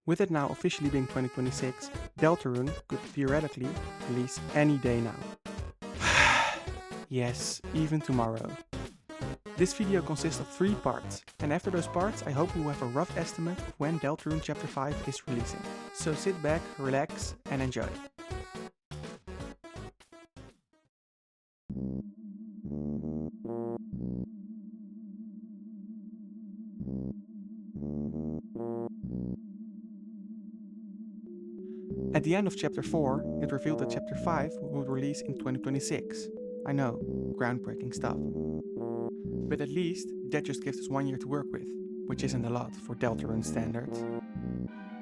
With it now officially being 2026, Deltarune could theoretically release any day now. Yes, even tomorrow. This video consists of 3 parts, and after those parts I hope you will have a rough estimate of when Deltarune Chapter 5 is releasing. So sit back, relax and enjoy. At the end of Chapter 4, it revealed that Chapter 5 would release in 2026. I know, groundbreaking stuff. But at least that just gives us 1 year to work with, which isn't a lot for Deltarune standards.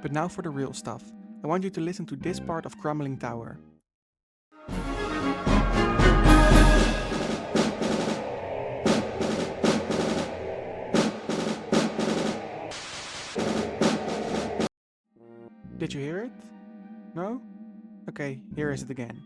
But now for the real stuff. I want you to listen to this part of Crumbling Tower. Did you hear it? No? Okay, here is it again.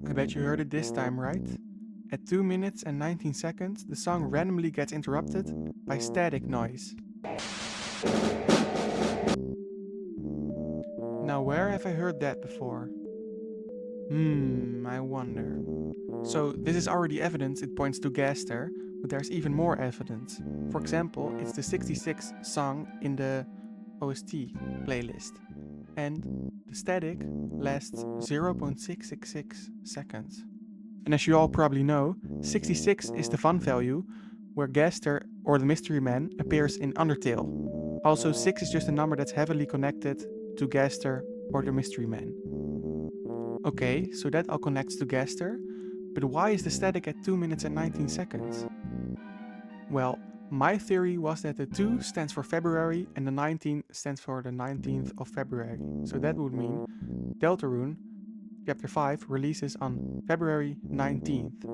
I bet you heard it this time, right? At 2 minutes and 19 seconds, the song randomly gets interrupted by static noise. Now where have I heard that before? I wonder. So this is already evidence it points to Gaster, but there's even more evidence. For example, it's the 66th song in the OST playlist. And the static lasts 0.666 seconds. And as you all probably know, 66 is the fun value where Gaster or the Mystery Man appears in Undertale. Also 6 is just a number that's heavily connected to Gaster or the Mystery Man. Okay, so that all connects to Gaster, but why is the static at 2 minutes and 19 seconds? Well, my theory was that the 2 stands for February and the 19 stands for the 19th of February. So that would mean Deltarune Chapter 5 releases on February 19th.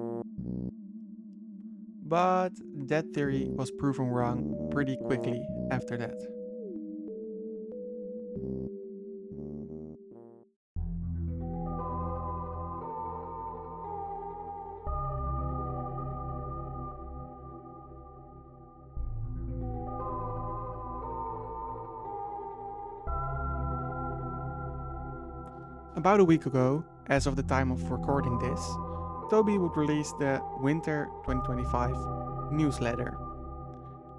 But that theory was proven wrong pretty quickly after that. About a week ago, as of the time of recording this, Toby would release the Winter 2025 newsletter.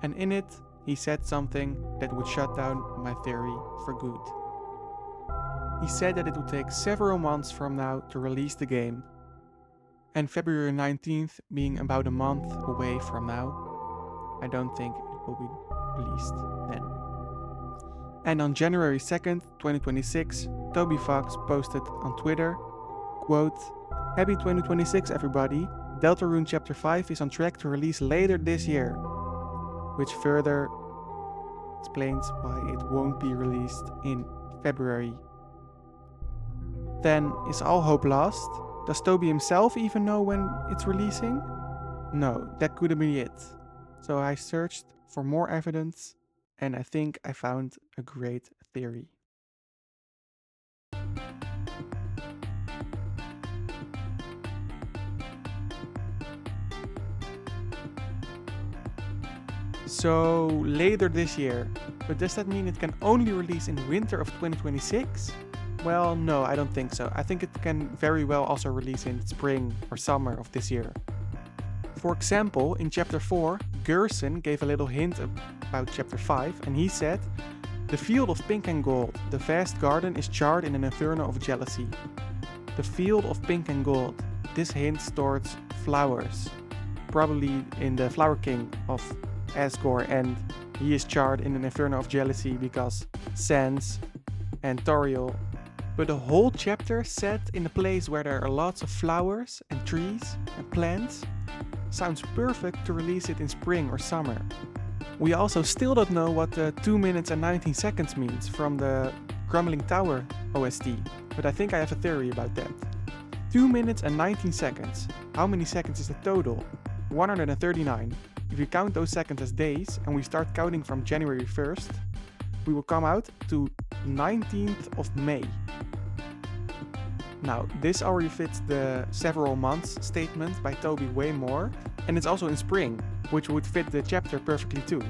And in it, he said something that would shut down my theory for good. He said that it would take several months from now to release the game, and February 19th being about a month away from now, I don't think it will be released then. And on January 2nd, 2026, Toby Fox posted on Twitter, quote, "Happy 2026 everybody, Deltarune Chapter 5 is on track to release later this year," which further explains why it won't be released in February. Then, is all hope lost? Does Toby himself even know when it's releasing? No, that couldn't be it. So I searched for more evidence, and I think I found a great theory. So later this year, but does that mean it can only release in winter of 2026? Well, no, I don't think so. I think it can very well also release in spring or summer of this year. For example, in Chapter 4, Gerson gave a little hint about Chapter 5, and he said, "The field of pink and gold, the vast garden is charred in an inferno of jealousy." The field of pink and gold. This hints towards flowers, probably in the Flower King of Asgore, and he is charred in an inferno of jealousy because Sans and Toriel. But the whole chapter set in a place where there are lots of flowers and trees and plants sounds perfect to release it in spring or summer. We also still don't know what the 2 minutes and 19 seconds means from the Crumbling Tower OST, but I think I have a theory about that. 2 minutes and 19 seconds. How many seconds is the total? 139. If you count those seconds as days and we start counting from January 1st, we will come out to 19th of May. Now, this already fits the several months statement by Toby way more, and it's also in spring, which would fit the chapter perfectly too.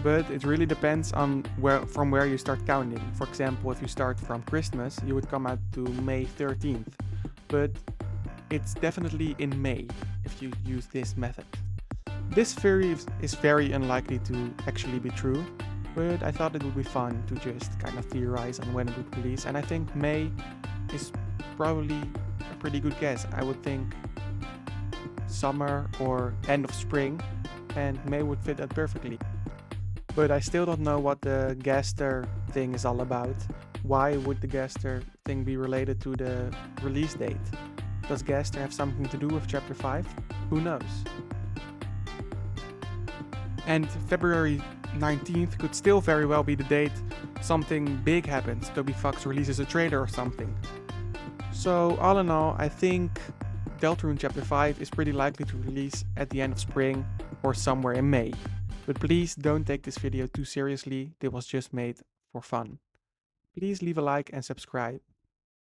But it really depends on from where you start counting. For example, if you start from Christmas, you would come out to May 13th. But it's definitely in May if you use this method. This theory is very unlikely to actually be true, but I thought it would be fun to just kind of theorize on when it would release, and I think May is probably a pretty good guess. I would think summer or end of spring, and May would fit that perfectly. But I still don't know what the Gaster thing is all about. Why would the Gaster thing be related to the release date? Does Gaster have something to do with Chapter 5? Who knows? And February 19th could still very well be the date something big happens. Toby Fox releases a trailer or something. So all in all, I think Deltarune Chapter 5 is pretty likely to release at the end of spring or somewhere in May. But please don't take this video too seriously, it was just made for fun. Please leave a like and subscribe.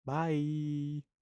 Bye!